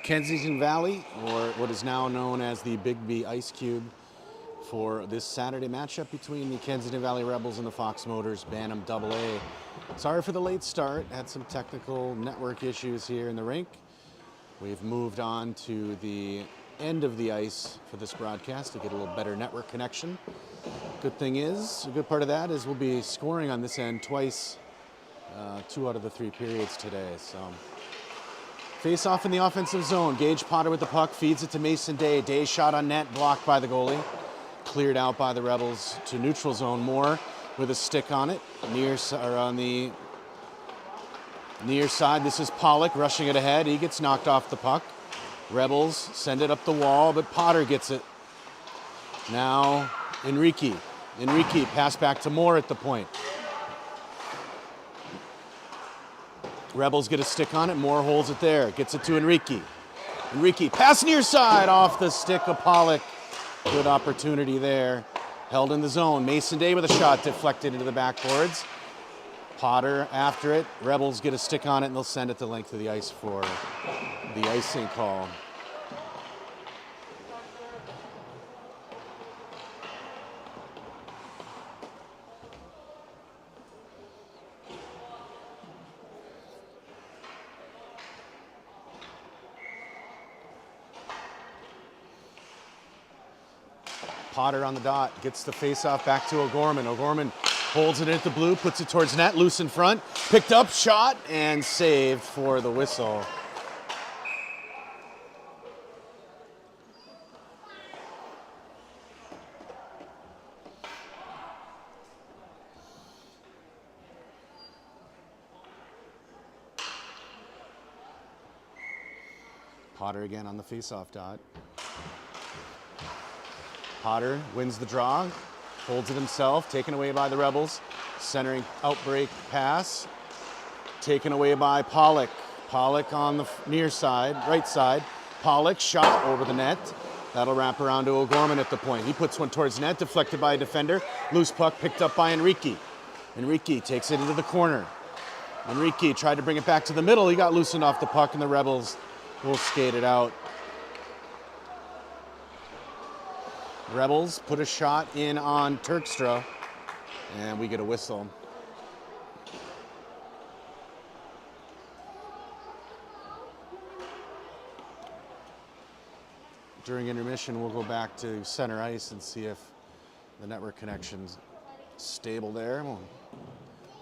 Kensington Valley, or what is now known as the Big B Ice Cube, for this Saturday matchup between the Kensington Valley Rebels and the Fox Motors Bantam AA. Sorry for the late start, had some technical network issues here in the rink. We've moved on to the end of the ice for this broadcast to get a little better network connection. Good thing is, a good part of that is we'll be scoring on this end twice, 2 out of the 3 periods today. So, face off in the offensive zone. Gage Potter with the puck, feeds it to Mason Day. Day shot on net, blocked by the goalie. Cleared out by the Rebels to neutral zone. Moore with a stick on it, on the near side. This is Pollock rushing it ahead. He gets knocked off the puck. Rebels send it up the wall, but Potter gets it. Now Enrique pass back to Moore at the point. Rebels get a stick on it. Moore holds it there. Gets it to Enrique. Enrique pass near side off the stick of Pollock. Good opportunity there. Held in the zone. Mason Day with a shot deflected into the backboards. Potter after it. Rebels get a stick on it and they'll send it the length of the ice for the icing call. Potter on the dot, gets the face-off back to O'Gorman. O'Gorman holds it at the blue, puts it towards net, loose in front, picked up, shot, and saved for the whistle. Potter again on the face-off dot. Potter wins the draw, holds it himself, taken away by the Rebels. Centering outbreak pass, taken away by Pollock. Pollock on the near side, right side. Pollock shot over the net. That'll wrap around to O'Gorman at the point. He puts one towards net, deflected by a defender. Loose puck picked up by Enrique. Enrique takes it into the corner. Enrique tried to bring it back to the middle. He got loosened off the puck and the Rebels will skate it out. Rebels put a shot in on Turkstra, and we get a whistle. During intermission, we'll go back to center ice and see if the network connection's stable there. We'll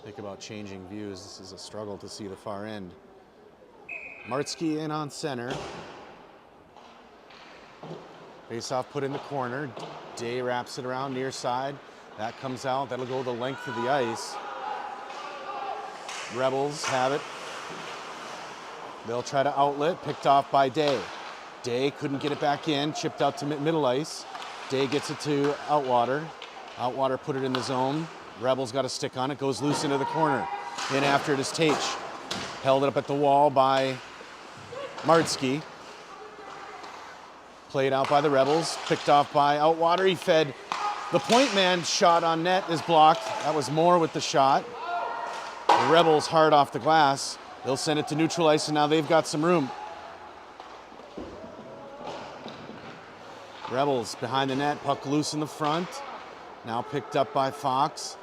think about changing views. This is a struggle to see the far end. Martsky in on center. Face-off put in the corner. Day wraps it around near side. That comes out. That'll go the length of the ice. Rebels have it. They'll try to outlet. Picked off by Day. Day couldn't get it back in. Chipped out to middle ice. Day gets it to Outwater. Outwater put it in the zone. Rebels got a stick on it. Goes loose into the corner. In after it is Tate. Held it up at the wall by Martsky. Played out by the Rebels, picked off by Outwater. He fed the point man, shot on net is blocked. That was Moore with the shot. The Rebels hard off the glass. They'll send it to neutral ice and now they've got some room. Rebels behind the net, puck loose in the front. Now picked up by Fox.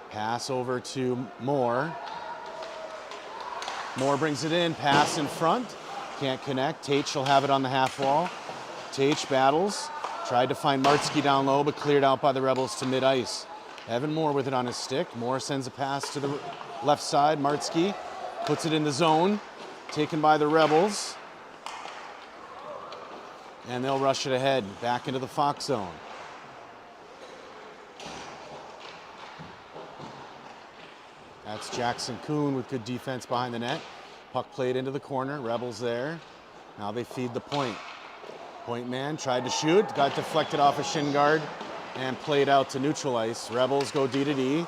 Pass over to Moore. Moore brings it in, pass in front. Can't connect. Tate shall have it on the half wall. Tate battles, tried to find Martsky down low, but cleared out by the Rebels to mid-ice. Evan Moore with it on his stick. Moore sends a pass to the left side. Martsky puts it in the zone, taken by the Rebels. And they'll rush it ahead, back into the Fox zone. That's Jackson Kuhn with good defense behind the net. Puck played into the corner, Rebels there. Now they feed the point. Point man tried to shoot, got deflected off a shin guard and played out to neutral ice. Rebels go D to D.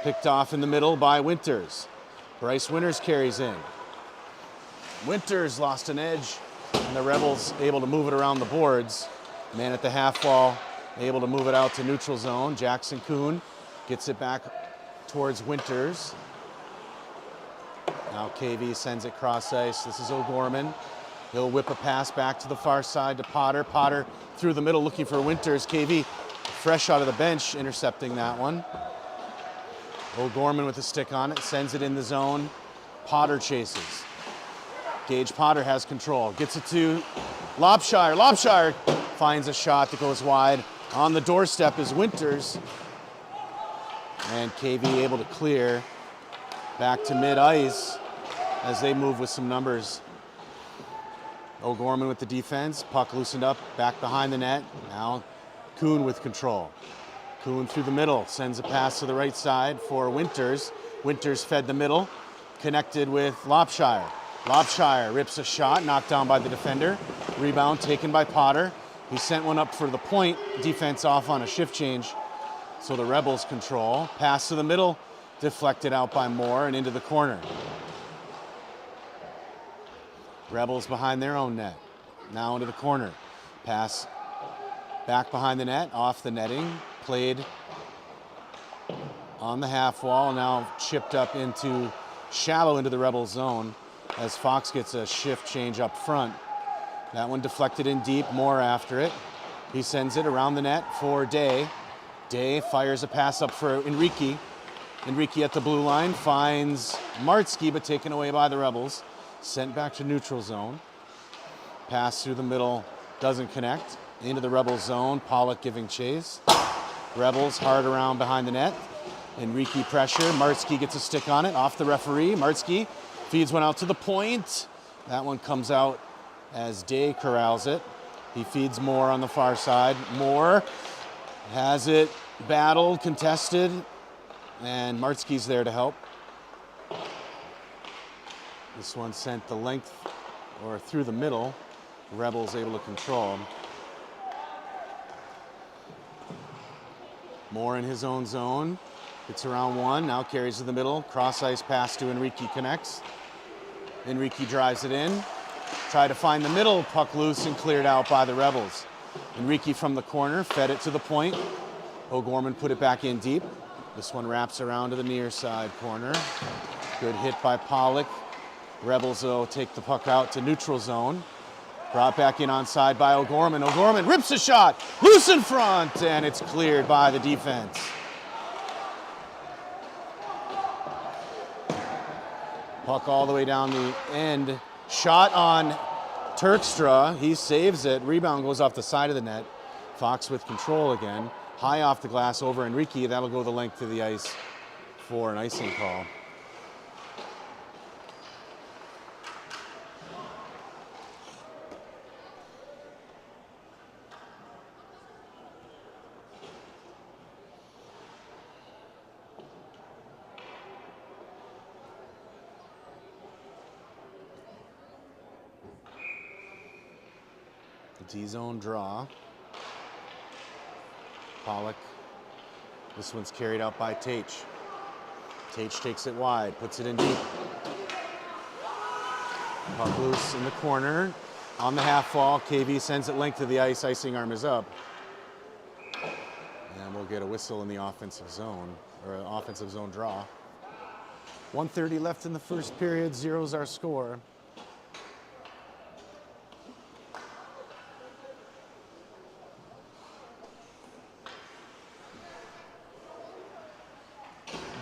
Picked off in the middle by Winters. Bryce Winters carries in. Winters lost an edge and the Rebels able to move it around the boards. Man at the half wall, able to move it out to neutral zone. Jackson Kuhn gets it back towards Winters. Now KV sends it cross ice. This is O'Gorman. He'll whip a pass back to the far side to Potter. Potter through the middle looking for Winters. KV fresh out of the bench, intercepting that one. O'Gorman with a stick on it, sends it in the zone. Potter chases. Gage Potter has control, gets it to Lopshire. Lopshire finds a shot that goes wide. On the doorstep is Winters. And KV able to clear back to mid-ice as they move with some numbers. O'Gorman with the defense, puck loosened up, back behind the net. Now Kuhn with control. Kuhn through the middle, sends a pass to the right side for Winters. Winters fed the middle, connected with Lopshire. Lopshire rips a shot, knocked down by the defender. Rebound taken by Potter. He sent one up for the point, defense off on a shift change. So the Rebels control. Pass to the middle, deflected out by Moore and into the corner. Rebels behind their own net. Now into the corner. Pass back behind the net, off the netting. Played on the half wall, now chipped up into shallow into the Rebels zone as Fox gets a shift change up front. That one deflected in deep, Moore after it. He sends it around the net for Day. Day fires a pass up for Enrique. Enrique at the blue line finds Martsky, but taken away by the Rebels. Sent back to neutral zone. Pass through the middle, doesn't connect. Into the Rebels zone, Pollock giving chase. Rebels hard around behind the net. Enrique pressure, Martsky gets a stick on it, off the referee. Martsky feeds one out to the point. That one comes out as Day corrals it. He feeds Moore on the far side. Moore has it battled, contested, and Martsky's there to help. This one sent the length or through the middle. Rebels able to control. Moore in his own zone. It's around one, now carries to the middle. Cross ice pass to Enrique connects. Enrique drives it in. Tried to find the middle, puck loose and cleared out by the Rebels. Enrique from the corner, fed it to the point. O'Gorman put it back in deep. This one wraps around to the near side corner. Good hit by Pollock. Rebels, though, take the puck out to neutral zone. Brought back in onside by O'Gorman. O'Gorman rips a shot, loose in front, and it's cleared by the defense. Puck all the way down the end. Shot on Turkstra. He saves it. Rebound goes off the side of the net. Fox with control again. High off the glass over Enrique. That'll go the length of the ice for an icing call. D-zone draw. Pollock. This one's carried out by Tate. Tate takes it wide, puts it in deep. Puck loose in the corner. On the half wall, KV sends it length of the ice. Icing arm is up. And we'll get a whistle in the offensive zone, or an offensive zone draw. 1:30 left in the first period. 0's our score.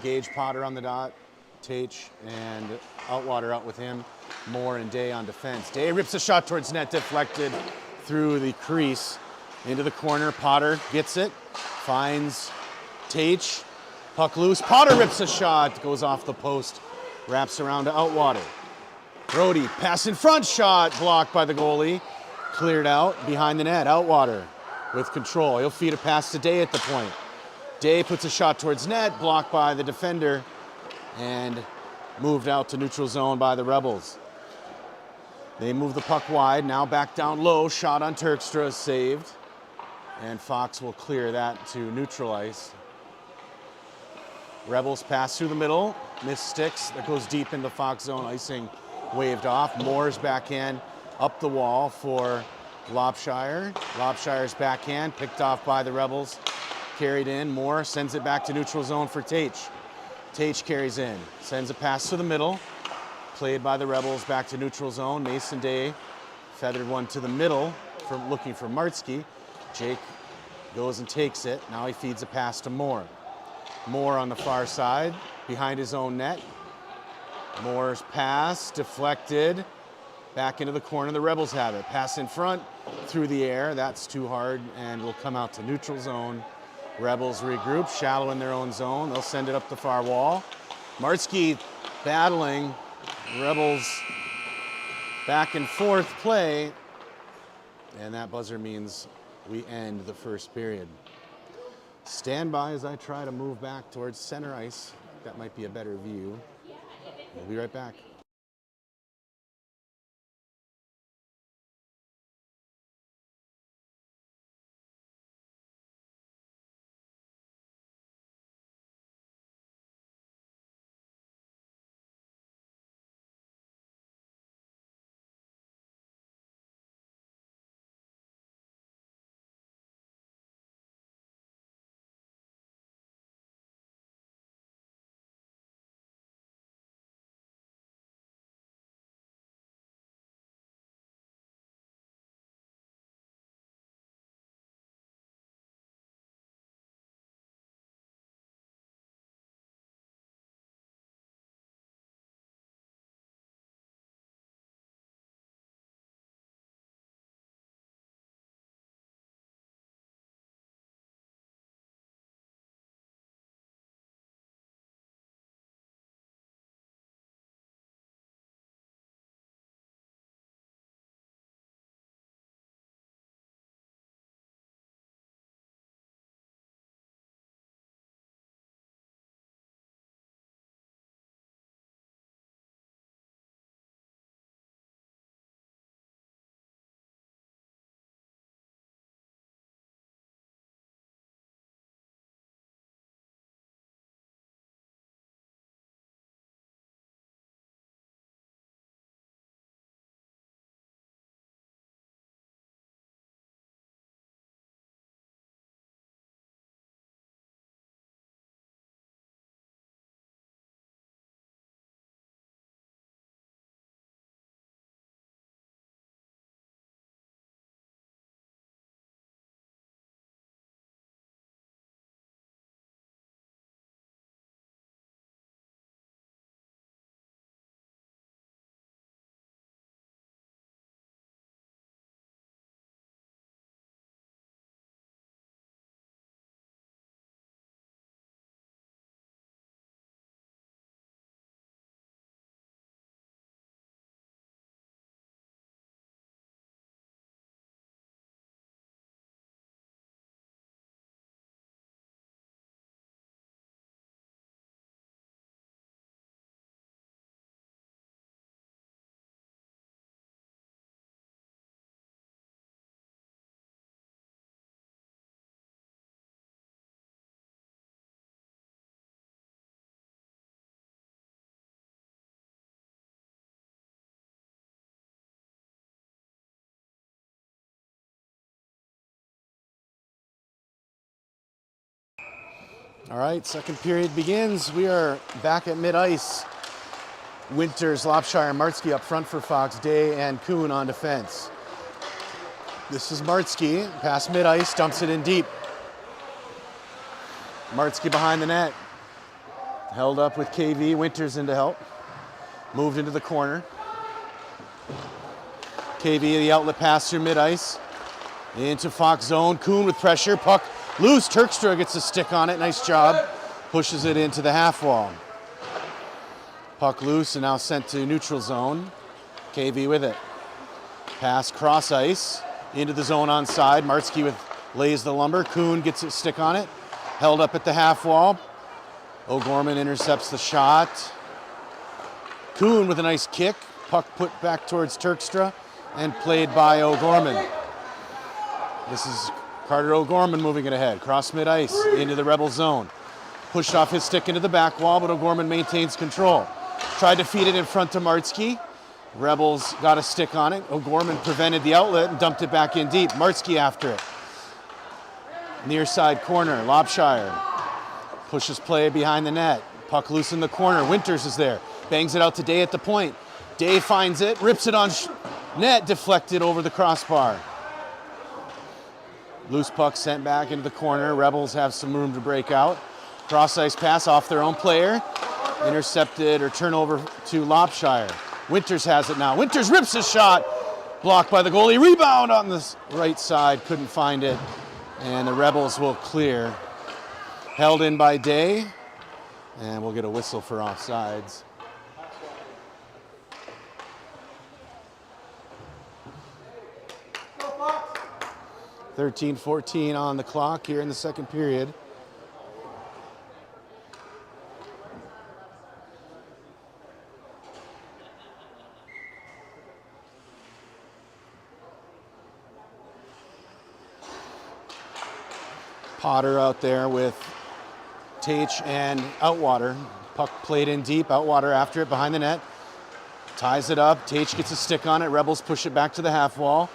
Gage Potter on the dot, Tate and Outwater out with him. Moore and Day on defense. Day rips a shot towards net, deflected through the crease into the corner. Potter gets it, finds Tate, puck loose. Potter rips a shot, goes off the post, wraps around to Outwater. Brody, pass in front, shot blocked by the goalie. Cleared out behind the net. Outwater with control. He'll feed a pass to Day at the point. Day puts a shot towards net, blocked by the defender, and moved out to neutral zone by the Rebels. They move the puck wide, now back down low, shot on Turkstra, saved, and Fox will clear that to neutral ice. Rebels pass through the middle, miss sticks, that goes deep into Fox zone, icing waved off. Moore's backhand up the wall for Lopshire. Lopshire's backhand picked off by the Rebels. Carried in, Moore sends it back to neutral zone for Tate. Tate carries in, sends a pass to the middle. played by the Rebels back to neutral zone. Mason Day feathered one to the middle from looking for Martzke. Jake goes and takes it. Now he feeds a pass to Moore. Moore on the far side, behind his own net. Moore's pass deflected. Back into the corner, the Rebels have it. Pass in front, through the air. That's too hard and will come out to neutral zone. Rebels regroup, shallow in their own zone. They'll send it up the far wall. Martzke battling. Rebels back and forth play. And that buzzer means we end the first period. Stand by as I try to move back towards center ice. That might be a better view. We'll be right back. All right, second period begins. We are back at mid-ice. Winters, Lopshire, Martzke up front for Fox, Day and Kuhn on defense. This is Martzke, past mid-ice, dumps it in deep. Martzke behind the net. Held up with KV, Winters in to help. Moved into the corner. KV, the outlet pass through mid-ice. Into Fox zone, Kuhn with pressure, puck loose, Turkstra gets a stick on it, nice job. Pushes it into the half wall. Puck loose and now sent to neutral zone. KV with it. Pass cross ice, into the zone onside. Martzke lays the lumber, Kuhn gets a stick on it. Held up at the half wall. O'Gorman intercepts the shot. Kuhn with a nice kick. Puck put back towards Turkstra and played by O'Gorman. This is Carter O'Gorman moving it ahead. Cross mid-ice into the Rebel zone. Pushed off his stick into the back wall, but O'Gorman maintains control. Tried to feed it in front to Martzke. Rebels got a stick on it. O'Gorman prevented the outlet and dumped it back in deep. Martzke after it. Near side corner, Lopshire. Pushes play behind the net. Puck loose in the corner. Winters is there. Bangs it out to Day at the point. Day finds it, rips it on net, deflected over the crossbar. Loose puck sent back into the corner. Rebels have some room to break out. Cross ice pass off their own player. Intercepted or turnover to Lopshire. Winters has it now. Winters rips a shot. Blocked by the goalie. Rebound on the right side. Couldn't find it. And the Rebels will clear. Held in by Day. And we'll get a whistle for offsides. .13-14 on the clock here in the second period. Potter out there with Tate and Outwater. Puck played in deep. Outwater after it behind the net. Ties it up. Tate gets a stick on it. Rebels push it back to the half wall.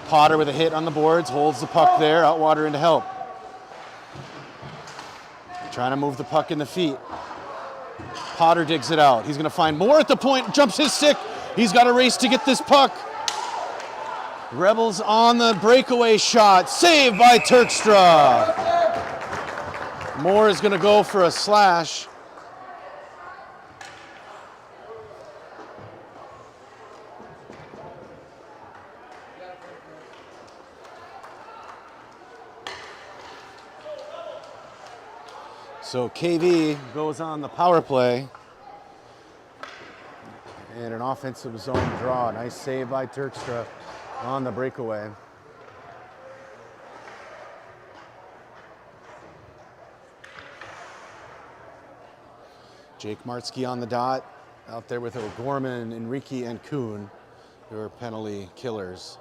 Potter with a hit on the boards. Holds the puck there. Outwater in to help. Trying to move the puck in the feet. Potter digs it out. He's going to find more at the point. Jumps his stick. He's got a race to get this puck. Rebels on the breakaway shot. Saved by Terkstra. Moore is going to go for a slash. So KV goes on the power play. And an offensive zone draw. Nice save by Terkstra on the breakaway. Jake Martzke on the dot, out there with O'Gorman, Enrique, and Kuhn, who are penalty killers.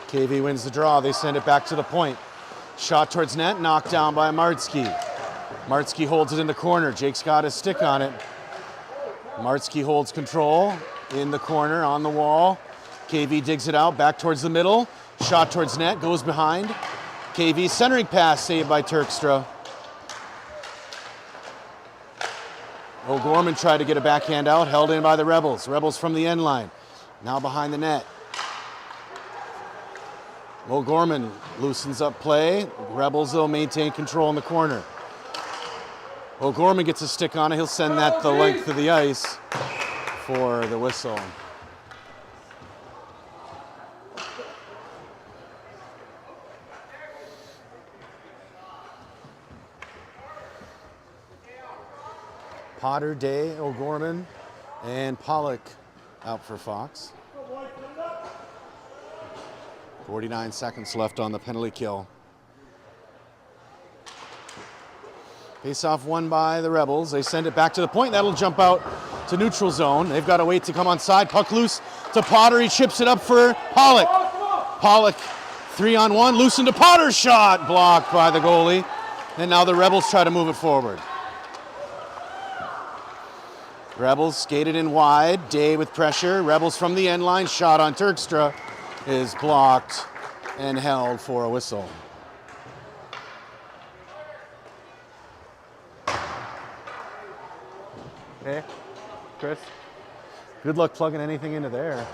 KV wins the draw. They send it back to the point. Shot towards net, knocked down by Martzke. Martzke holds it in the corner. Jake's got his stick on it. Martzke holds control in the corner on the wall. KV digs it out back towards the middle. Shot towards net, goes behind. KV centering pass saved by Terkstra. O'Gorman tried to get a backhand out, held in by the Rebels. Rebels from the end line. Now behind the net. O'Gorman loosens up play. Rebels, though, maintain control in the corner. O'Gorman gets a stick on it. He'll send that the length of the ice for the whistle. Potter, Day, O'Gorman, and Pollock out for Fox. 49 seconds left on the penalty kill. Face-off won by the Rebels. They send it back to the point. That'll jump out to neutral zone. They've got to wait to come on side. Puck loose to Potter. He chips it up for Pollock. Pollock 3-on-1. Loosened to Potter's shot. Blocked by the goalie. And now the Rebels try to move it forward. Rebels skated in wide. Day with pressure. Rebels from the end line. Shot on Terkstra is blocked and held for a whistle. Hey, Chris, good luck plugging anything into there.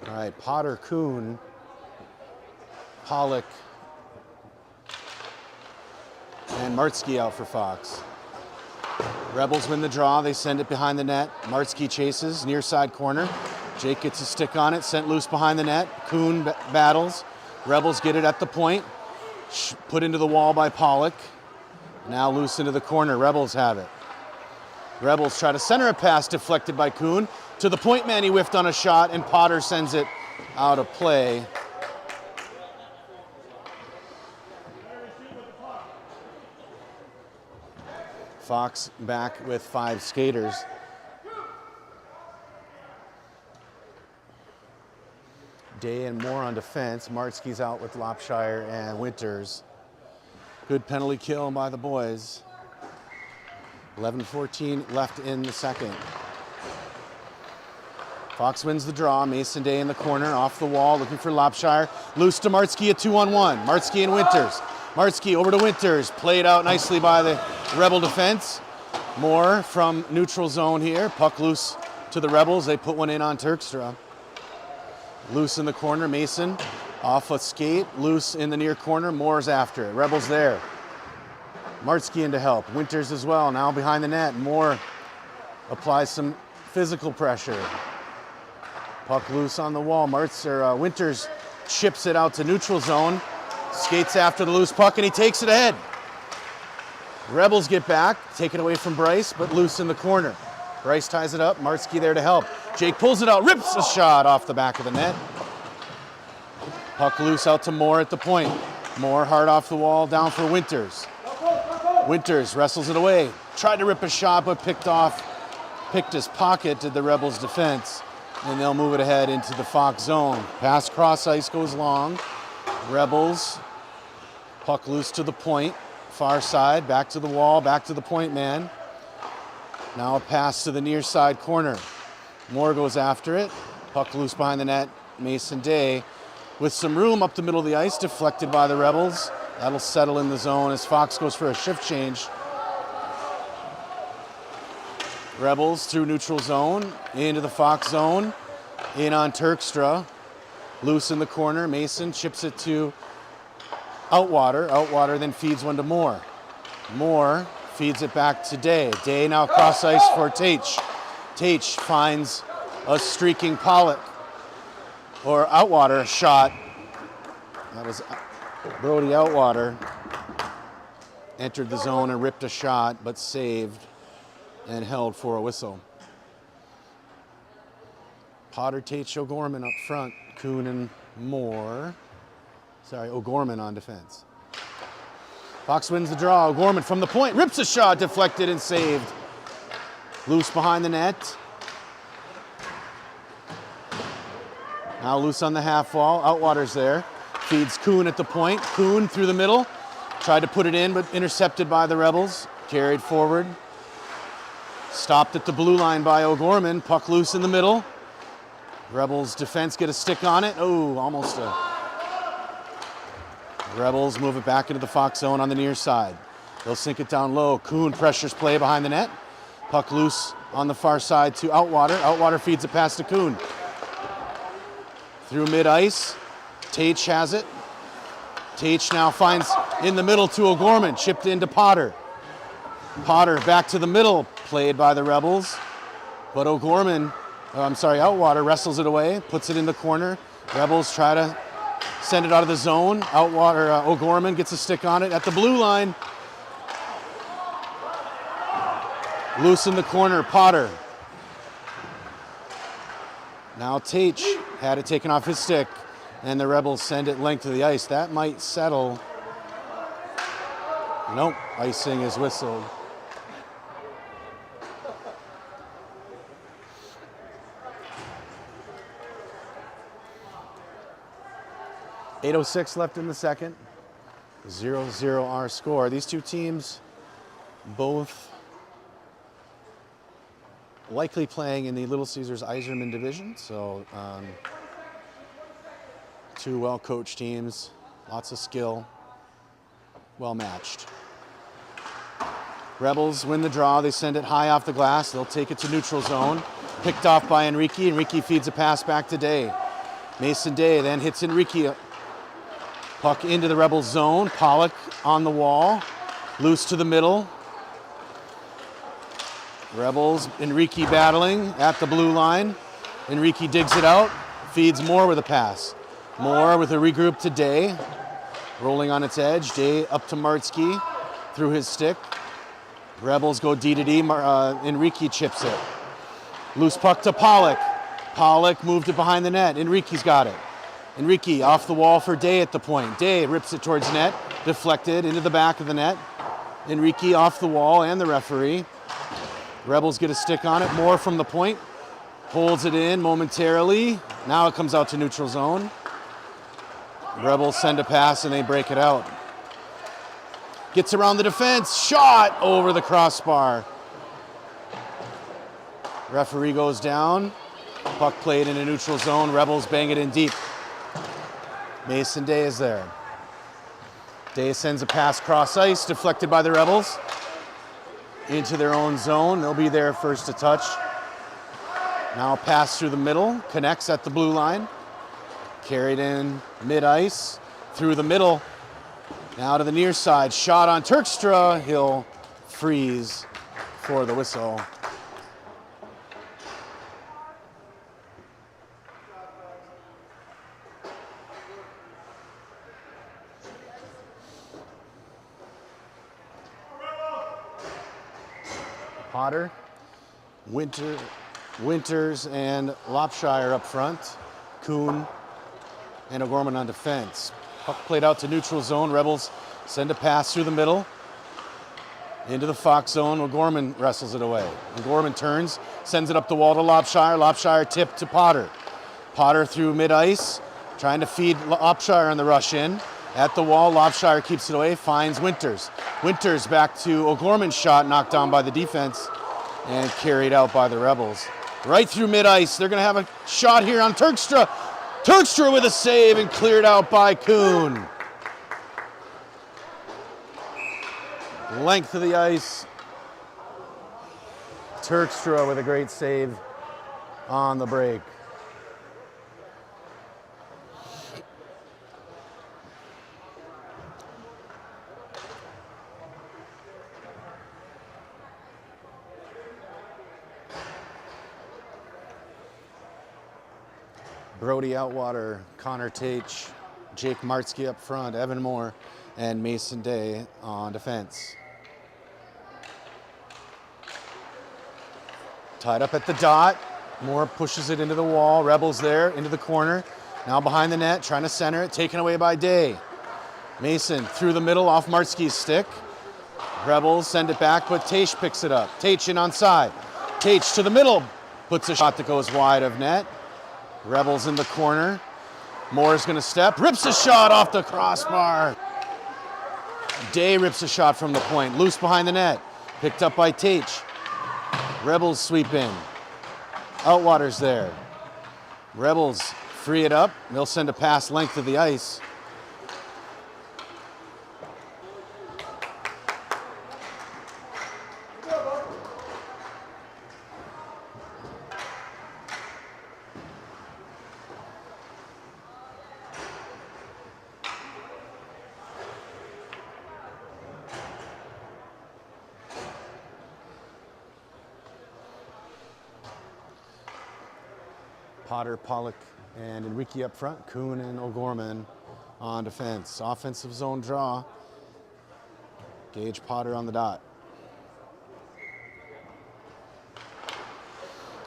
All right, Potter, Kuhn, Pollock, and Martzke out for Fox. Rebels win the draw. They send it behind the net. Martzke chases, near side corner. Jake gets a stick on it, sent loose behind the net. Kuhn battles. Rebels get it at the point. Put into the wall by Pollock. Now loose into the corner. Rebels have it. Rebels try to center a pass deflected by Kuhn. To the point man, he whiffed on a shot, and Potter sends it out of play. Fox back with 5 skaters. Day and Moore on defense. Martsky's out with Lopshire and Winters. Good penalty kill by the boys. 11:14 left in the second. Fox wins the draw. Mason Day in the corner, off the wall, looking for Lopshire. Loose to Martsky, a 2-on-1. Martsky and Winters. Martsky over to Winters. Played out nicely by the Rebel defense. Moore from neutral zone here. Puck loose to the Rebels. They put one in on Turkstra. Loose in the corner, Mason off a skate, loose in the near corner, Moore's after it. Rebels there. Martsky in to help. Winters as well, now behind the net. Moore applies some physical pressure. Puck loose on the wall. Winters chips it out to neutral zone, skates after the loose puck, and he takes it ahead. Rebels get back, take it away from Bryce, but loose in the corner. Bryce ties it up, Martsky there to help. Jake pulls it out, rips a shot off the back of the net. Puck loose out to Moore at the point. Moore hard off the wall, down for Winters. Winters wrestles it away. Tried to rip a shot, but picked his pocket to the Rebels' defense. And they'll move it ahead into the Fox zone. Pass cross ice goes long. Rebels, puck loose to the point. Far side, back to the wall, back to the point man. Now a pass to the near side corner. Moore goes after it. Puck loose behind the net. Mason Day with some room up the middle of the ice, deflected by the Rebels. That'll settle in the zone as Fox goes for a shift change. Rebels through neutral zone, into the Fox zone, in on Turkstra. Loose in the corner, Mason chips it to Outwater. Outwater then feeds one to Moore. Moore feeds it back to Day. Day now cross ice for Tate. Tate finds a streaking Pollock. Or Outwater shot. That was Brody Outwater. Entered the zone and ripped a shot, but saved and held for a whistle. Potter, Tate, O'Gorman up front. Kuhn and Moore. Sorry, O'Gorman on defense. Fox wins the draw. O'Gorman from the point, rips a shot, deflected and saved. Loose behind the net. Now loose on the half wall. Outwater's there. Feeds Kuhn at the point. Kuhn through the middle. Tried to put it in, but intercepted by the Rebels. Carried forward. Stopped at the blue line by O'Gorman. Puck loose in the middle. Rebels defense get a stick on it. Oh, almost a... Rebels move it back into the Fox zone on the near side. They'll sink it down low. Kuhn pressures play behind the net. Puck loose on the far side to Outwater. Outwater feeds it past to Kuhn. Through mid-ice. Tate has it. Tate now finds in the middle to O'Gorman. Chipped into Potter. Potter back to the middle. Played by the Rebels. But Outwater wrestles it away. Puts it in the corner. Rebels try to send it out of the zone. O'Gorman gets a stick on it at the blue line. Loose in the corner, Potter. Now Tate had it taken off his stick, and the Rebels send it length of the ice. That might settle. Nope, icing is whistled. .806 left in the second. 0-0 our score. These two teams both likely playing in the Little Caesars Iserman division. So two well-coached teams, lots of skill, well-matched. Rebels win the draw. They send it high off the glass. They'll take it to neutral zone. Picked off by Enrique. Enrique feeds a pass back to Day. Mason Day then hits Enrique. Puck into the Rebels zone. Pollock on the wall. Loose to the middle. Rebels, Enrique battling at the blue line. Enrique digs it out. Feeds Moore with a pass. Moore with a regroup to Day. Rolling on its edge. Day up to Martsky through his stick. Rebels go D to D. Enrique chips it. Loose puck to Pollock. Pollock moved it behind the net. Enrique's got it. Enrique off the wall for Day at the point. Day rips it towards net. Deflected into the back of the net. Enrique off the wall and the referee. Rebels get a stick on it. Moore from the point. Holds it in momentarily. Now it comes out to neutral zone. Rebels send a pass and they break it out. Gets around the defense. Shot over the crossbar. Referee goes down. Puck played in a neutral zone. Rebels bang it in deep. Mason Day is there. Day sends a pass cross ice, deflected by the Rebels. Into their own zone. They'll be there first to touch. Now pass through the middle. Connects at the blue line. Carried in mid-ice. Through the middle. Now to the near side. Shot on Turkstra. He'll freeze for the whistle. Potter, Winters, and Lopshire up front. Kuhn and O'Gorman on defense. Puck played out to neutral zone. Rebels send a pass through the middle. Into the Fox zone. O'Gorman wrestles it away. O'Gorman turns, sends it up the wall to Lopshire. Lopshire tipped to Potter. Potter through mid-ice, trying to feed Lopshire on the rush in. At the wall, Lopshire keeps it away, finds Winters. Winters back to O'Gorman's shot, knocked down by the defense and carried out by the Rebels. Right through mid-ice, they're gonna have a shot here on Turkstra. Turkstra with a save and cleared out by Kuhn. Length of the ice. Turkstra with a great save on the break. Brody Outwater, Connor Tate, Jake Martzke up front, Evan Moore, and Mason Day on defense. Tied up at the dot. Moore pushes it into the wall. Rebels there, into the corner. Now behind the net, trying to center it, taken away by Day. Mason through the middle, off Martzke's stick. Rebels send it back, but Tate picks it up. Tate in onside. Tate to the middle, puts a shot that goes wide of net. Rebels in the corner. Moore's gonna step, rips a shot off the crossbar. Day rips a shot from the point, loose behind the net. Picked up by Tate. Rebels sweep in. Outwater's there. Rebels free it up. They'll send a pass length of the ice. Potter, Pollock, and Enrique up front. Kuhn and O'Gorman on defense. Offensive zone draw. Gage Potter on the dot.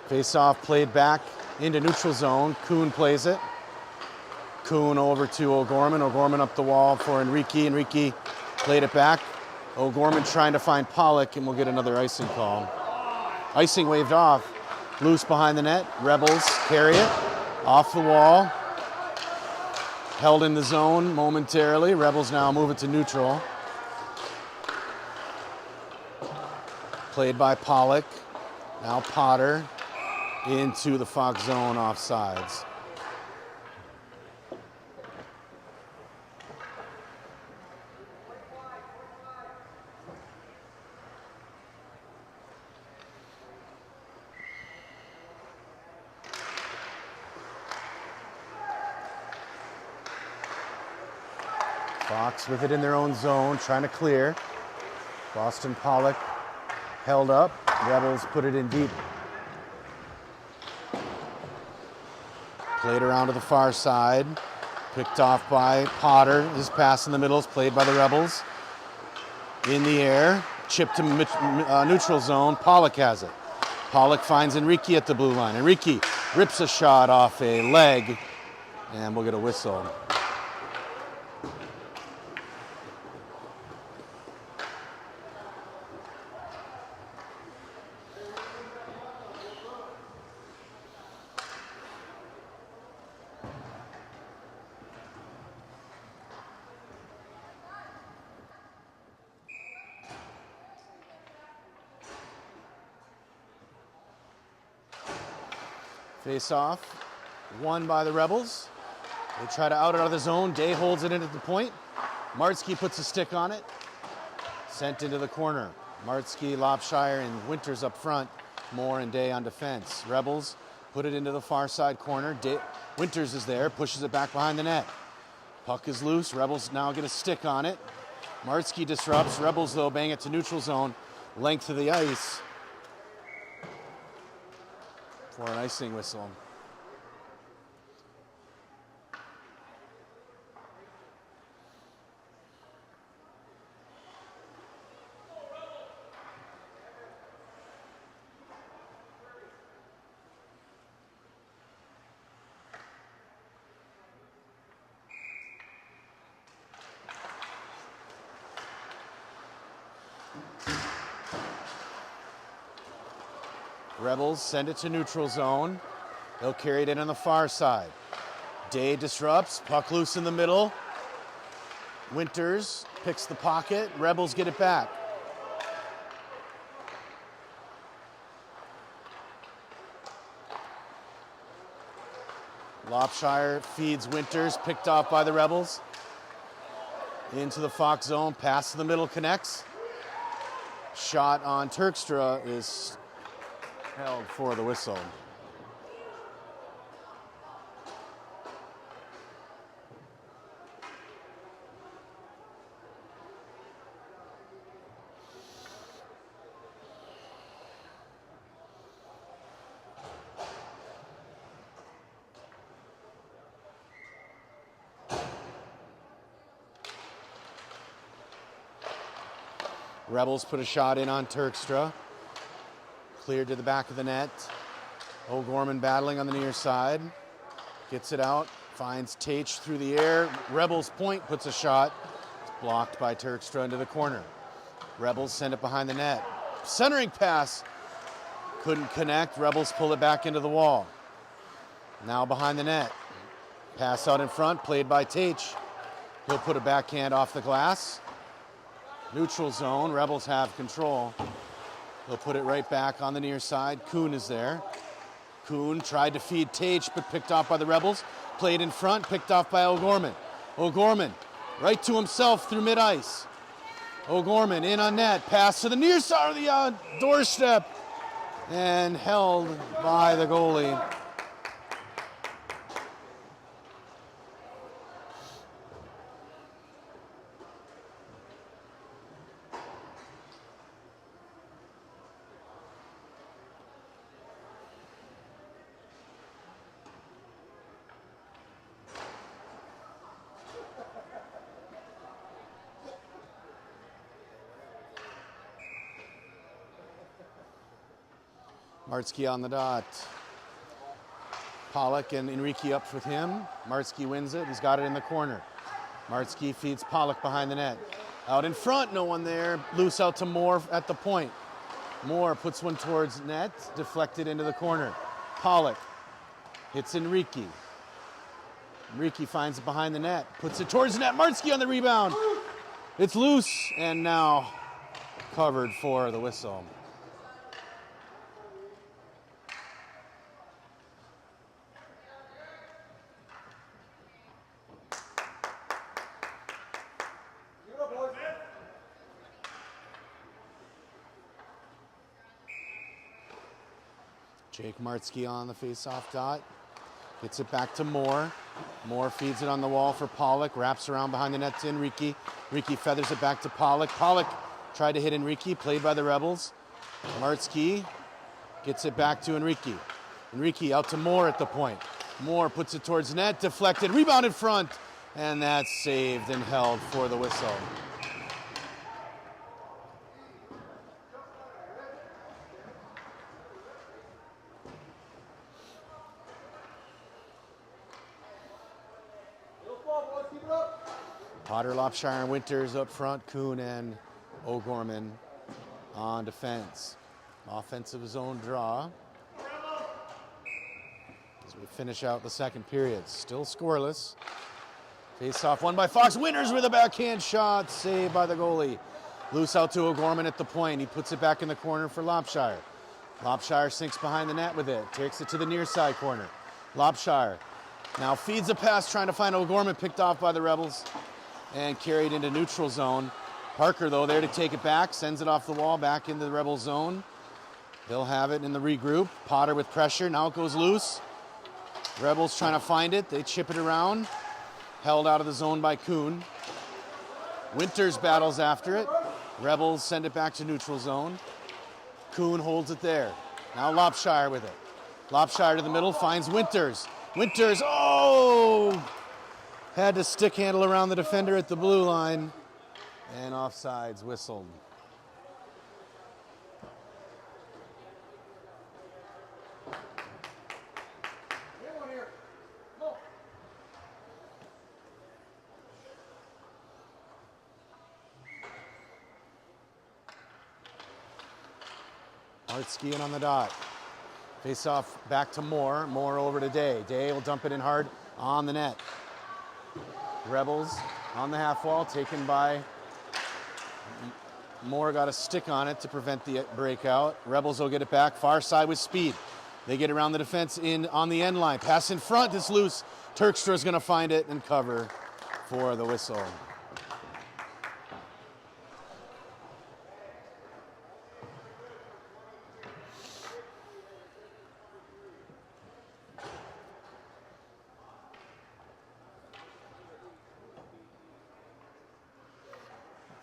Face-off played back into neutral zone. Kuhn plays it. Kuhn over to O'Gorman. O'Gorman up the wall for Enrique. Enrique played it back. O'Gorman trying to find Pollock, and we'll get another icing call. Icing waved off. Loose behind the net. Rebels carry it. Off the wall. Held in the zone momentarily. Rebels now move it to neutral. Played by Pollock. Now Potter into the Fox zone offsides. Fox with it in their own zone, trying to clear. Boston Pollock held up. Rebels put it in deep. Played around to the far side. Picked off by Potter. His pass in the middle is played by the Rebels. In the air, chipped to neutral zone. Pollock has it. Pollock finds Enrique at the blue line. Enrique rips a shot off a leg, and we'll get a whistle. Face off, won by the Rebels. They try to out it out of the zone. Day holds it in at the point. Martzke puts a stick on it. Sent into the corner. Martzke, Lopshire, and Winters up front. Moore and Day on defense. Rebels put it into the far side corner. Winters is there, pushes it back behind the net. Puck is loose. Rebels now get a stick on it. Martzke disrupts. Rebels, though, bang it to neutral zone. Length of the ice for an icing whistle. Rebels send it to neutral zone. They'll carry it in on the far side. Day disrupts, puck loose in the middle. Winters picks the pocket. Rebels get it back. Lopshire feeds Winters, picked off by the Rebels. Into the Fox zone, pass to the middle, connects. Shot on Terkstra is held for the whistle. Rebels put a shot in on Terkstra. Cleared to the back of the net. O'Gorman battling on the near side. Gets it out. Finds Tate through the air. Rebels point, puts a shot. It's blocked by Terkstra into the corner. Rebels send it behind the net. Centering pass. Couldn't connect. Rebels pull it back into the wall. Now behind the net. Pass out in front, played by Tate. He'll put a backhand off the glass. Neutral zone. Rebels have control. They'll put it right back on the near side. Kuhn is there. Kuhn tried to feed Tate, but picked off by the Rebels. Played in front, picked off by O'Gorman. O'Gorman right to himself through mid-ice. O'Gorman in on net. Pass to the near side of the doorstep. And held by the goalie. Martzke on the dot. Pollock and Enrique up with him. Martzke wins it. He's got it in the corner. Martzke feeds Pollock behind the net. Out in front, no one there. Loose out to Moore at the point. Moore puts one towards net, deflected into the corner. Pollock hits Enrique. Enrique finds it behind the net, puts it towards net. Martzke on the rebound. It's loose and now covered for the whistle. Jake Martzke on the face-off dot. Gets it back to Moore. Moore feeds it on the wall for Pollock. Wraps around behind the net to Enrique. Enrique feathers it back to Pollock. Pollock tried to hit Enrique, played by the Rebels. Martzke gets it back to Enrique. Enrique out to Moore at the point. Moore puts it towards net, deflected, rebound in front, and that's saved and held for the whistle. Potter, Lopshire, and Winters up front. Kuhn and O'Gorman on defense. Offensive zone draw. As we finish out the second period. Still scoreless. Face-off won by Fox. Winters with a backhand shot. Saved by the goalie. Loose out to O'Gorman at the point. He puts it back in the corner for Lopshire. Lopshire sinks behind the net with it. Takes it to the near side corner. Lopshire now feeds a pass trying to find O'Gorman, picked off by the Rebels and carried into neutral zone. Parker, though, there to take it back. Sends it off the wall back into the Rebel zone. They'll have it in the regroup. Potter with pressure. Now it goes loose. Rebels trying to find it. They chip it around. Held out of the zone by Kuhn. Winters battles after it. Rebels send it back to neutral zone. Kuhn holds it there. Now Lopshire with it. Lopshire to the middle, finds Winters. Winters, oh! Had to stick handle around the defender at the blue line. And offsides whistled. Martzke in on the dot. Face off back to Moore. Moore over to Day. Day will dump it in hard on the net. Rebels on the half wall, taken by Moore. Got a stick on it to prevent the breakout. Rebels will get it back. Far side with speed. They get around the defense in on the end line. Pass in front is loose. Turkstra's going to find it and cover for the whistle.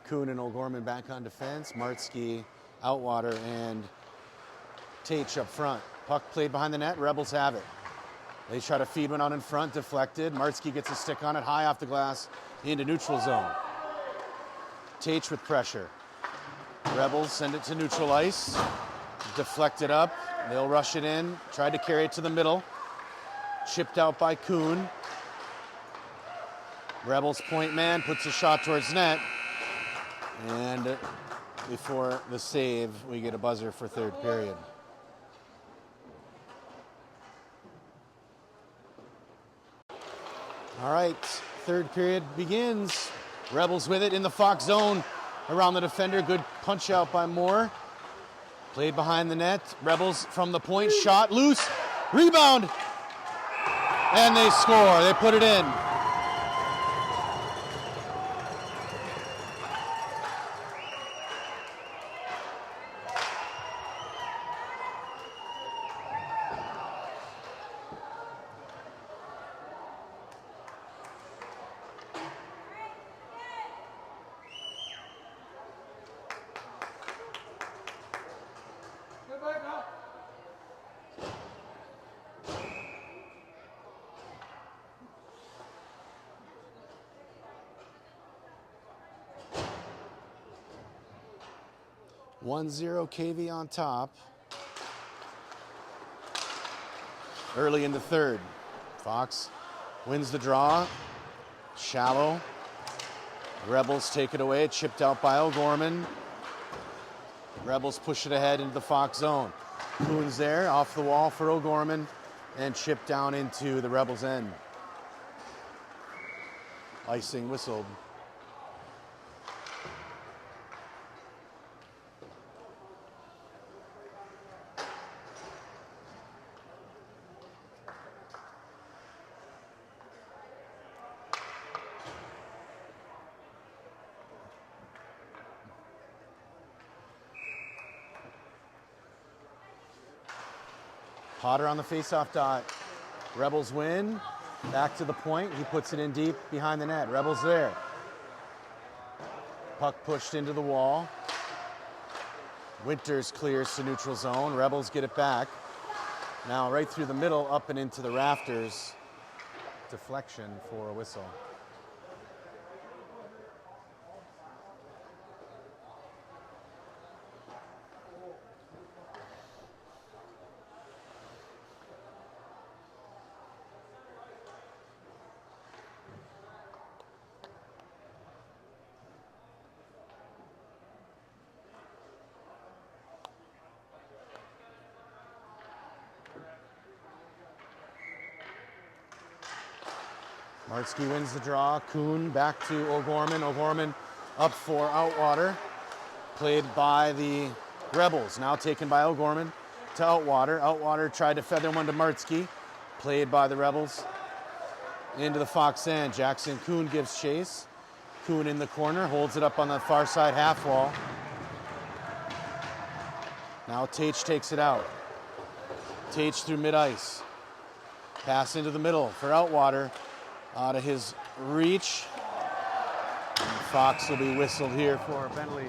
Kuhn and O'Gorman back on defense. Martzke, Outwater, and Tate up front. Puck played behind the net. Rebels have it. They try to feed one out in front. Deflected. Martzke gets a stick on it. High off the glass into neutral zone. Tate with pressure. Rebels send it to neutral ice. Deflected up. They'll rush it in. Tried to carry it to the middle. Chipped out by Kuhn. Rebels point man puts a shot towards net. And before the save, we get a buzzer for third period. All right, third period begins. Rebels with it in the Fox zone around the defender. Good punch out by Moore. Played behind the net. Rebels from the point, shot loose. Rebound. And they score. They put it in. One 0 KV on top. Early in the third. Fox wins the draw. Shallow. Rebels take it away. Chipped out by O'Gorman. Rebels push it ahead into the Fox zone. Kuhn's there, off the wall for O'Gorman, and chipped down into the Rebels' end. Icing whistled. Potter on the faceoff dot. Rebels win. Back to the point. He puts it in deep behind the net. Rebels there. Puck pushed into the wall. Winters clears to neutral zone. Rebels get it back. Now right through the middle, up and into the rafters. Deflection for a whistle. Martzke wins the draw. Kuhn back to O'Gorman. O'Gorman up for Outwater. Played by the Rebels. Now taken by O'Gorman. to Outwater. Outwater tried to feather one to Martzke. Played by the Rebels. Into the Fox end. Jackson Kuhn gives chase. Kuhn in the corner, holds it up on the far side half wall. Now Tate takes it out. Tate through mid-ice. Pass into the middle for Outwater. Out of his reach. And Fox will be whistled here for a penalty.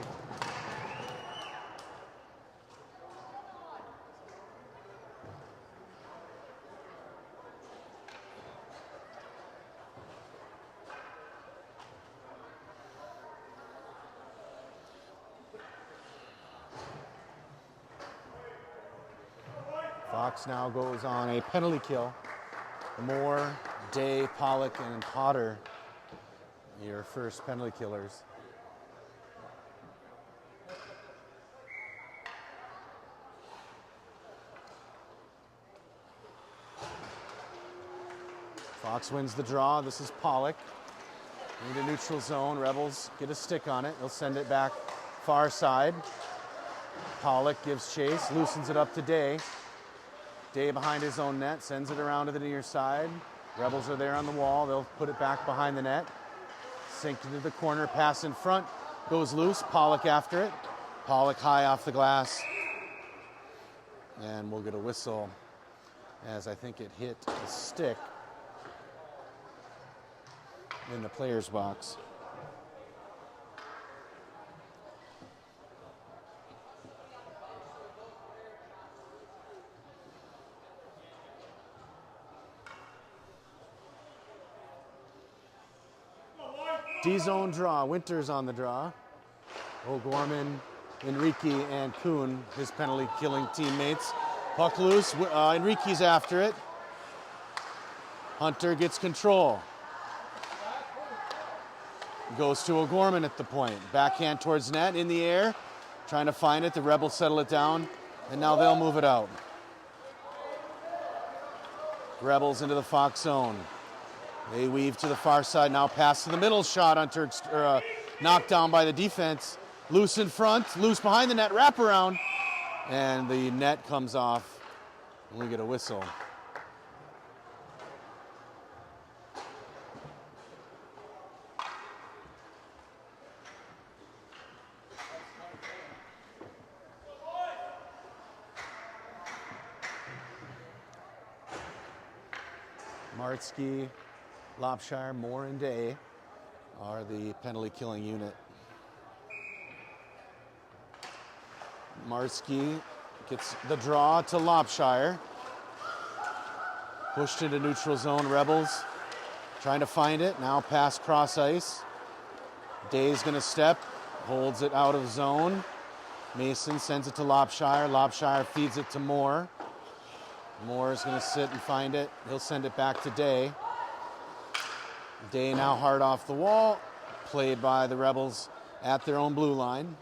Fox now goes on a penalty kill. Moore, Day, Pollock, and Potter, your first penalty killers. Fox wins the draw. This is Pollock. Into neutral zone. Rebels get a stick on it. They'll send it back far side. Pollock gives chase, loosens it up to Day. Day behind his own net, sends it around to the near side. Rebels are there on the wall. They'll put it back behind the net. Sink into the corner, pass in front. Goes loose, Pollock after it. Pollock high off the glass. And we'll get a whistle as I think it hit the stick in the player's box. D-zone draw, Winters on the draw. O'Gorman, Enrique, and Kuhn, his penalty-killing teammates. Puck loose, Enrique's after it. Hunter gets control. Goes to O'Gorman at the point. Backhand towards net, in the air. Trying to find it, the Rebels settle it down, and now they'll move it out. Rebels into the Fox zone. They weave to the far side, now pass to the middle, shot Hunter, knocked down by the defense. Loose in front, loose behind the net, wrap around, and the net comes off, and we get a whistle. Martzke, Lopshire, Moore, and Day are the penalty-killing unit. Martzke gets the draw to Lopshire. Pushed into neutral zone, Rebels trying to find it. Now pass cross ice. Day's gonna step, holds it out of zone. Mason sends it to Lopshire. Lopshire feeds it to Moore. Moore's gonna sit and find it. He'll send it back to Day. Day now hard off the wall, played by the Rebels at their own blue line.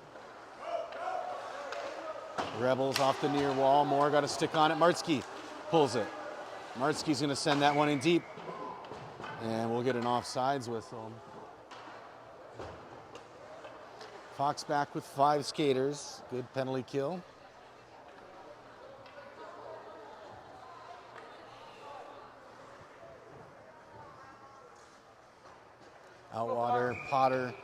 Rebels off the near wall. Moore got a stick on it. Martzke pulls it. Martzke's going to send that one in deep. And we'll get an offsides whistle. Fox back with 5 skaters. Good penalty kill. Outwater, Potter,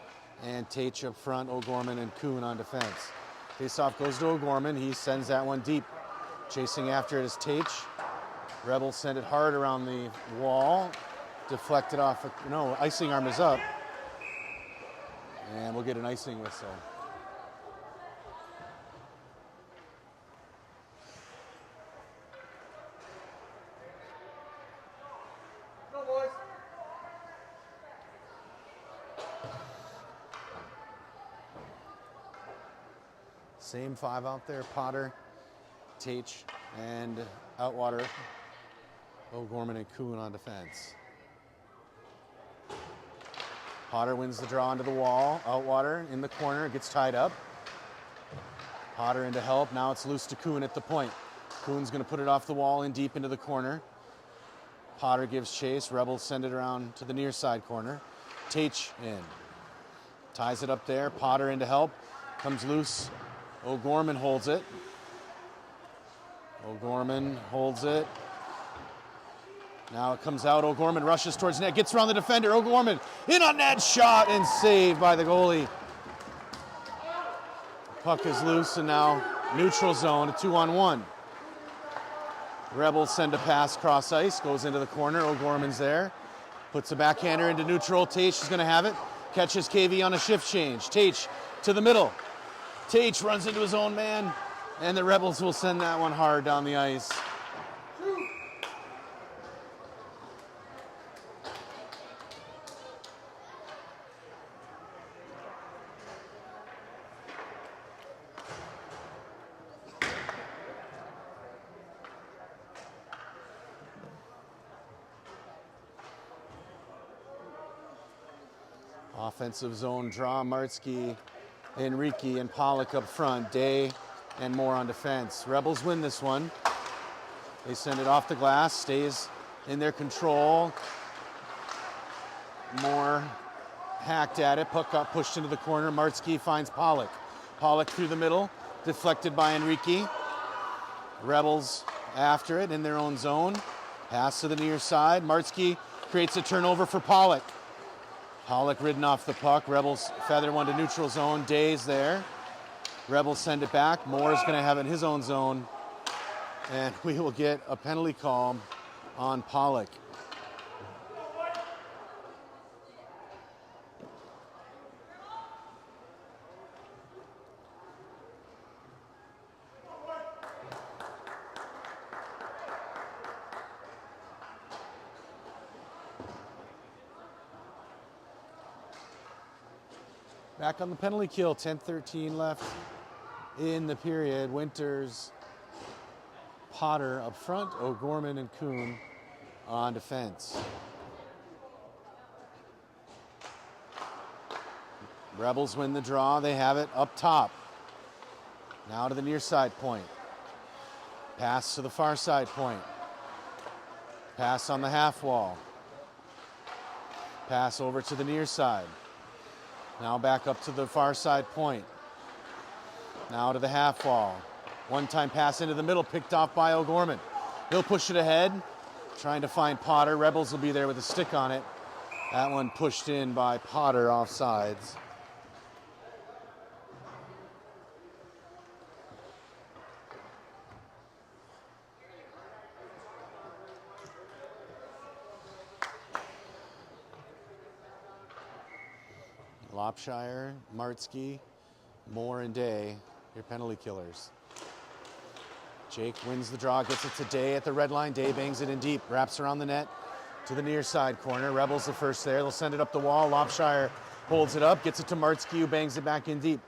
and Tate up front. O'Gorman and Kuhn on defense. Faceoff goes to O'Gorman. He sends that one deep. Chasing after it is Tate. Rebels send it hard around the wall. Deflected off. No, icing arm is up. And we'll get an icing whistle. Same 5 out there, Potter, Tate, and Outwater, O'Gorman and Kuhn on defense. Potter wins the draw into the wall. Outwater in the corner, gets tied up. Potter into help, now it's loose to Kuhn at the point. Kuhn's gonna put it off the wall and deep into the corner. Potter gives chase, Rebels send it around to the near side corner. Tate in, ties it up there, Potter into help, comes loose. O'Gorman holds it. O'Gorman holds it. Now it comes out. O'Gorman rushes towards net, gets around the defender. O'Gorman in on net, shot and saved by the goalie. Puck is loose and now neutral zone, a 2-on-1. Rebels send a pass cross ice, goes into the corner. O'Gorman's there. Puts a backhander into neutral. Tate is going to have it. Catches KV on a shift change. Tate to the middle. Tate runs into his own man, and the Rebels will send that one hard down the ice. Offensive zone draw, Martsky, Enrique, and Pollock up front. Day and Moore on defense. Rebels win this one. They send it off the glass, stays in their control. Moore hacked at it, puck got pushed into the corner. Martsky finds Pollock. Pollock through the middle, deflected by Enrique. Rebels after it in their own zone. Pass to the near side. Martsky creates a turnover for Pollock. Pollock ridden off the puck. Rebels feather one to neutral zone. Day's there. Rebels send it back. Moore's going to have it in his own zone. And we will get a penalty call on Pollock. Back on the penalty kill, 10:13 left in the period. Winters, Potter up front, O'Gorman and Kuhn on defense. Rebels win the draw, they have it up top. Now to the near side point. Pass to the far side point. Pass on the half wall. Pass over to the near side. Now back up to the far side point. Now to the half wall. One-time pass into the middle, picked off by O'Gorman. He'll push it ahead, trying to find Potter. Rebels will be there with a stick on it. That one pushed in by Potter offsides. Lopshire, Martsky, Moore, and Day, your penalty killers. Jake wins the draw, gets it to Day at the red line. Day bangs it in deep, wraps around the net to the near side corner. Rebels the first there. They'll send it up the wall. Lopshire holds it up, gets it to Martsky, who bangs it back in deep.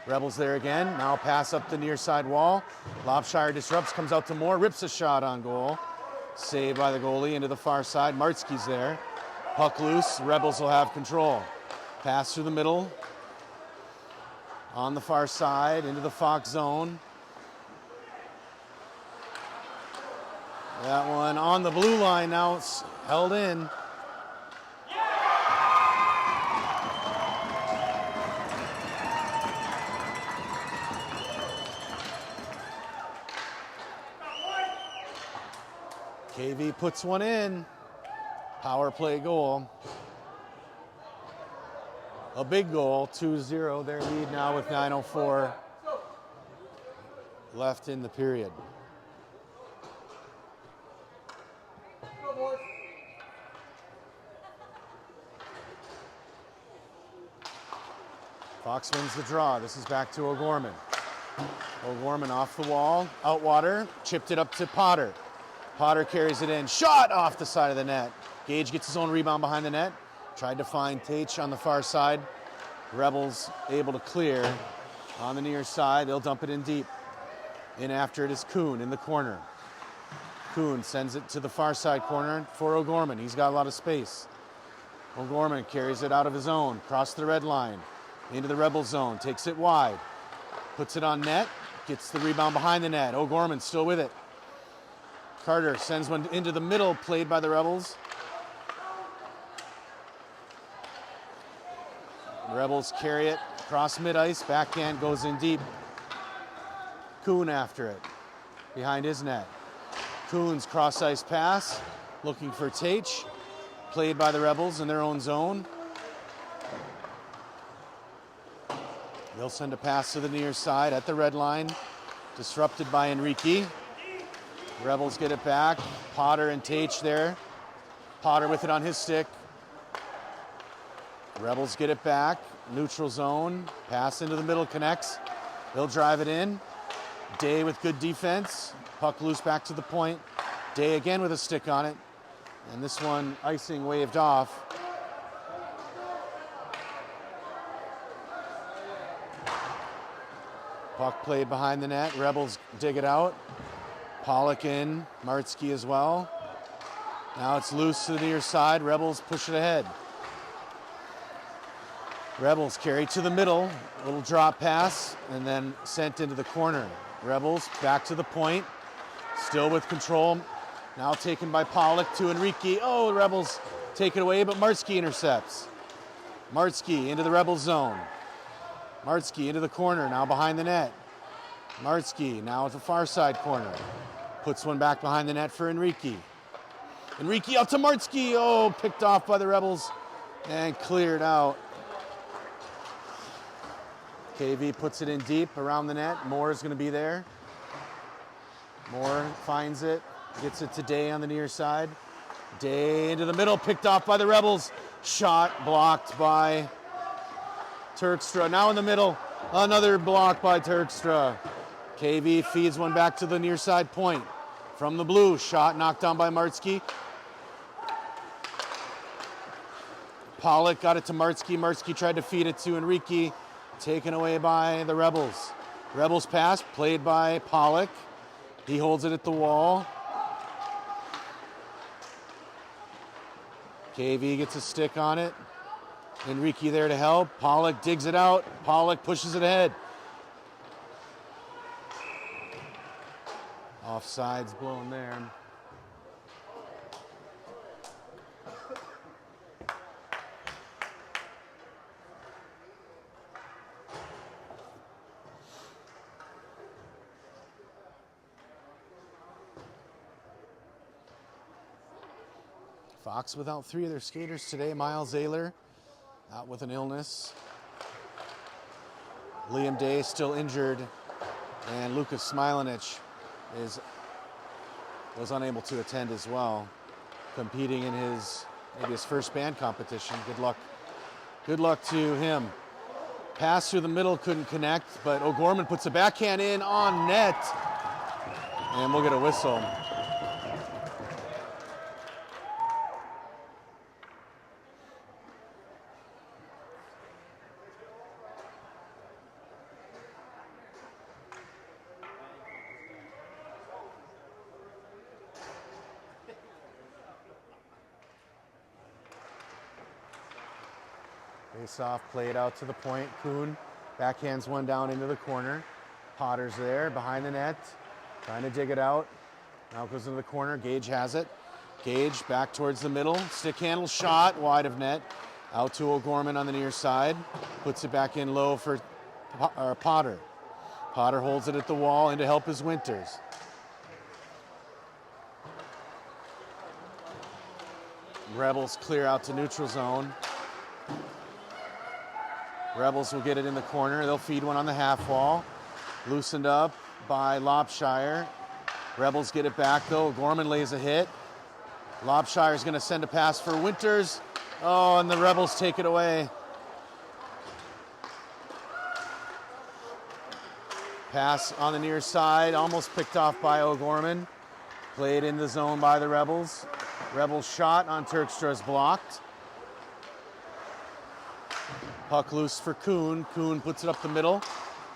Rebels there again. Now pass up the near side wall. Lopshire disrupts, comes out to Moore, rips a shot on goal. Saved by the goalie into the far side. Martsky's there. Puck loose. Rebels will have control. Pass through the middle. On the far side, into the Fox zone. That one on the blue line, now it's held in. KV puts one in. Power play goal. A big goal, 2-0. Their lead now with 9:04 left in the period. Fox wins the draw. This is back to O'Gorman. O'Gorman off the wall, outwater, chipped it up to Potter. Potter carries it in, shot off the side of the net. Gage gets his own rebound behind the net. Tried to find Tate on the far side. Rebels able to clear on the near side. They'll dump it in deep. In after it is Kuhn in the corner. Kuhn sends it to the far side corner for O'Gorman. He's got a lot of space. O'Gorman carries it out of his own, across the red line, into the Rebel zone, takes it wide, puts it on net, gets the rebound behind the net. O'Gorman still with it. Carter sends one into the middle, played by the Rebels. Rebels carry it across mid-ice. Backhand goes in deep. Kuhn after it. behind his net. Kuhn's cross-ice pass, looking for Tate, played by the Rebels in their own zone. They'll send a pass to the near side at the red line, disrupted by Enrique. Rebels get it back. Potter and Tate there. Potter with it on his stick. Rebels get it back. Neutral zone. Pass into the middle, connects. They'll drive it in. Day with good defense. Puck loose back to the point. Day again with a stick on it. And this one, icing waved off. Puck played behind the net. Rebels dig it out. Pollock in. Martsky as well. Now it's loose to the near side. Rebels push it ahead. Rebels carry to the middle. Little drop pass and then sent into the corner. Rebels back to the point. Still with control. Now taken by Pollock to Enrique. Oh, the Rebels take it away, but Martsky intercepts. Martsky into the Rebels zone. Martsky into the corner, now behind the net. Martsky now at the far side corner. Puts one back behind the net for Enrique. Enrique out to Martsky. Oh, picked off by the Rebels and cleared out. KV puts it in deep around the net. Moore is going to be there. Moore finds it, gets it to Day on the near side. Day into the middle, picked off by the Rebels. Shot blocked by Turkstra. Now in the middle, another block by Turkstra. KV feeds one back to the near side point. From the blue, shot knocked down by Martsky. Pollock got it to Martsky. Martsky tried to feed it to Enrique. Taken away by the Rebels. Rebels pass, played by Pollock. He holds it at the wall. KV gets a stick on it. Enrique there to help. Pollock digs it out. Pollock pushes it ahead. Offside's blown there. Fox without three of their skaters today. Miles Ayler out with an illness. Liam Day still injured. And Lucas Smilanich was unable to attend as well, competing in maybe his first band competition. Good luck to him. Pass through the middle, couldn't connect, but O'Gorman puts a backhand in on net. And we'll get a whistle. Face-off played out to the point. Kuhn backhands one down into the corner. Potter's there behind the net, trying to dig it out. Now goes into the corner. Gage has it. Gage back towards the middle. Stick handle shot wide of net. Out to O'Gorman on the near side. Puts it back in low for Potter. Potter holds it at the wall and to help his Winters. Rebels clear out to neutral zone. Rebels will get it in the corner. They'll feed one on the half wall. Loosened up by Lopshire. Rebels get it back though. Gorman lays a hit. Lopshire's going to send a pass for Winters. Oh, and the Rebels take it away. Pass on the near side, almost picked off by O'Gorman. Played in the zone by the Rebels. Rebels shot on Turkstra's blocked. Puck loose for Kuhn. Kuhn puts it up the middle.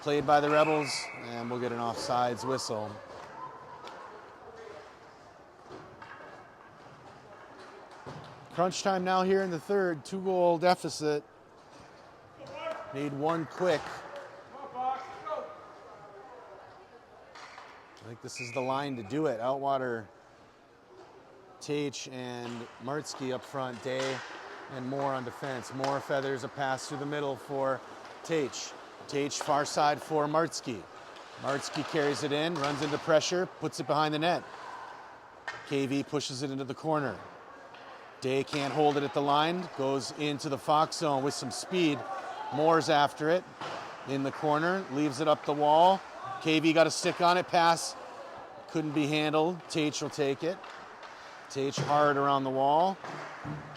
Played by the Rebels, and we'll get an offsides whistle. Crunch time now here in the third. 2-goal deficit. Need one quick. I think this is the line to do it. Outwater, Tate and Martsky up front. Day and Moore on defense. Moore feathers a pass through the middle for Tate. Tate far side for Martsky. Martzke carries it in, runs into pressure, puts it behind the net. KV pushes it into the corner. Day can't hold it at the line, goes into the Fox zone with some speed. Moore's after it in the corner, leaves it up the wall. KV got a stick on it, pass couldn't be handled. Tate will take it. Tate hard around the wall.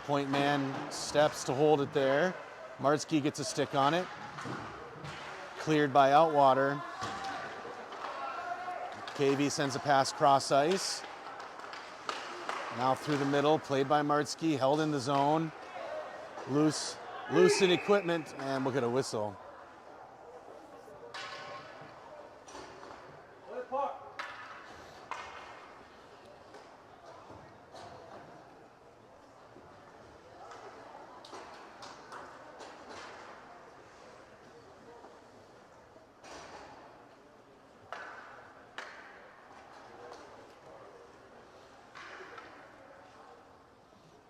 Point man steps to hold it there. Martzke gets a stick on it. Cleared by Outwater. KV sends a pass cross ice. Now through the middle, played by Martzke, held in the zone. Loose in equipment, and we'll get a whistle.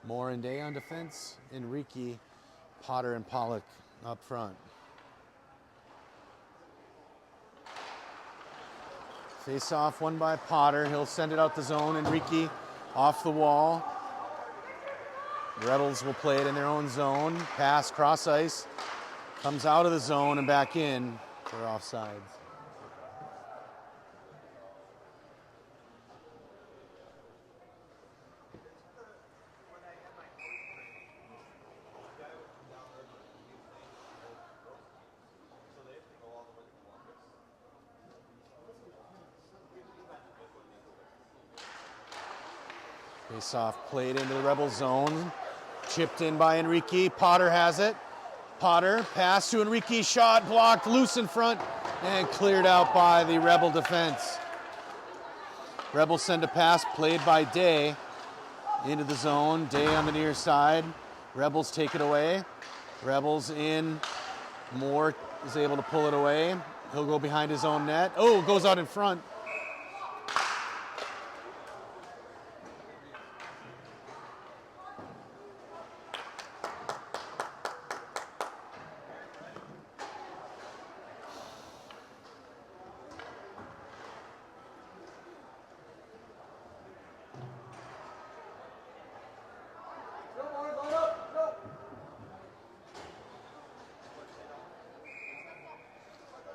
Moore and Day on defense. Enrique, Potter, and Pollock up front. Face off won by Potter. He'll send it out the zone. Enrique off the wall. The Rebels will play it in their own zone. Pass, cross ice. Comes out of the zone and back in for offsides. Face-off played into the Rebel zone. Chipped in by Enrique. Potter has it. Potter, pass to Enrique. Shot blocked, loose in front, and cleared out by the Rebel defense. Rebels send a pass played by Day into the zone. Day on the near side. Rebels take it away. Rebels in. Moore is able to pull it away. He'll go behind his own net. Oh, goes out in front.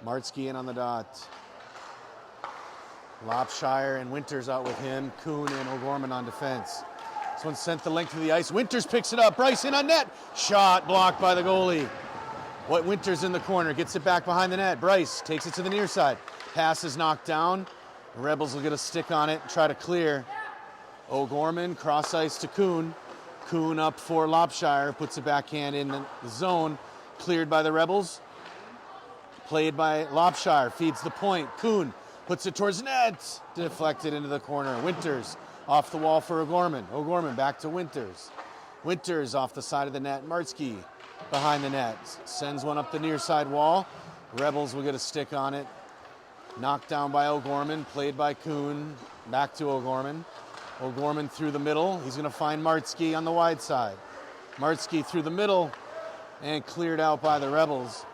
Martzke in on the dot. Lopshire and Winters out with him. Kuhn and O'Gorman on defense. This one sent the length of the ice. Winters picks it up. Bryce in on net. Shot blocked by the goalie. Winters in the corner. Gets it back behind the net. Bryce takes it to the near side. Pass is knocked down. The Rebels will get a stick on it. Try to clear. O'Gorman cross ice to Kuhn. Kuhn up for Lopshire. Puts a backhand in the zone. Cleared by the Rebels. Played by Lopshire, feeds the point. Kuhn puts it towards net. Deflected into the corner. Winters off the wall for O'Gorman. O'Gorman back to Winters. Winters off the side of the net. Martzke behind the net. Sends one up the near side wall. Rebels will get a stick on it. Knocked down by O'Gorman. Played by Kuhn. Back to O'Gorman. O'Gorman through the middle. He's going to find Martzke on the wide side. Martzke through the middle and cleared out by the Rebels.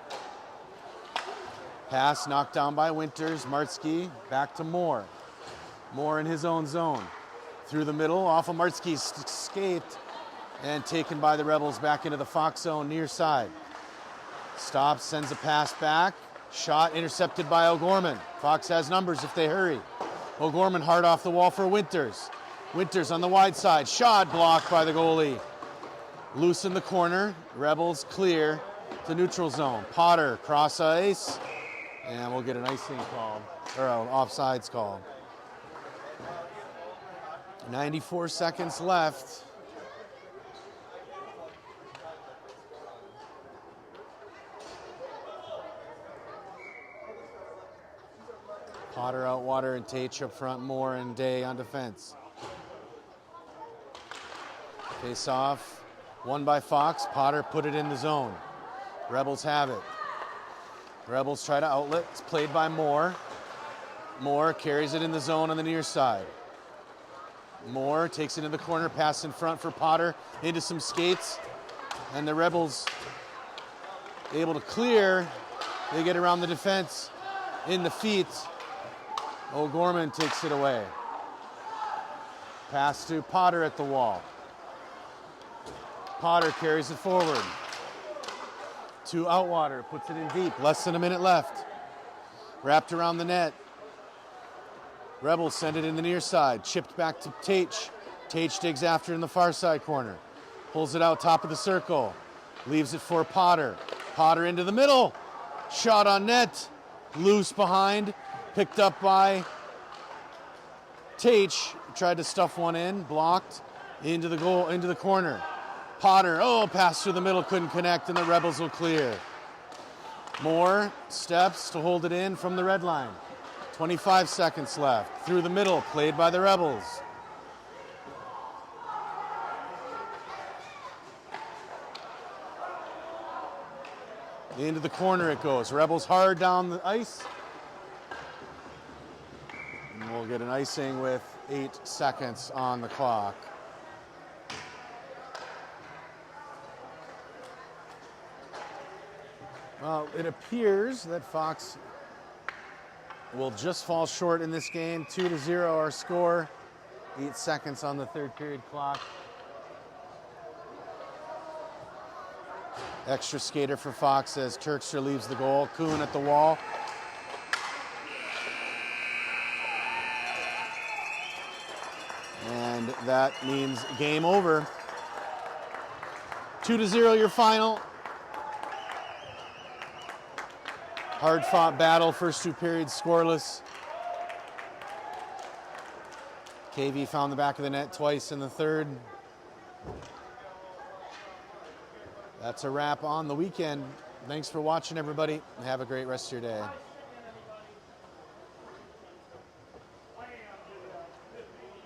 Pass knocked down by Winters. Martzke back to Moore. Moore in his own zone. Through the middle, off of Martzke's skate, and taken by the Rebels back into the Fox zone near side. Stops, sends a pass back. Shot intercepted by O'Gorman. Fox has numbers if they hurry. O'Gorman hard off the wall for Winters. Winters on the wide side. Shot blocked by the goalie. Loose in the corner. Rebels clear to neutral zone. Potter cross ice. And we'll get an icing call, or an offsides call. 94 seconds left. Potter, Outwater, and Tate up front. Moore and Day on defense. Face off. Won by Fox. Potter put it in the zone. Rebels have it. Rebels try to outlet. It's played by Moore. Moore carries it in the zone on the near side. Moore takes it in the corner, pass in front for Potter into some skates. And the Rebels able to clear. They get around the defense in the feet O'Gorman takes it away. Pass to Potter at the wall. Potter carries it forward. To Outwater, puts it in deep. Less than a minute left. Wrapped around the net. Rebels send it in the near side. Chipped back to Tate. Tate digs after in the far side corner. Pulls it out top of the circle. Leaves it for Potter. Potter into the middle. Shot on net. Loose behind. Picked up by Tate. Tried to stuff one in. Blocked. Into the goal, into the corner. Potter, pass through the middle, couldn't connect, and the Rebels will clear. Moore steps to hold it in from the red line. 25 seconds left. Through the middle, played by the Rebels. Into the corner it goes. Rebels hard down the ice. And we'll get an icing with 8 seconds on the clock. Well, it appears that Fox will just fall short in this game. 2-0 our score. 8 seconds on the third period clock. Extra skater for Fox as Turkster leaves the goal. Kuhn at the wall. And that means game over. 2-0 your final. Hard-fought battle, first 2 periods scoreless. KV found the back of the net twice in the third. That's a wrap on the weekend. Thanks for watching, everybody. Have a great rest of your day.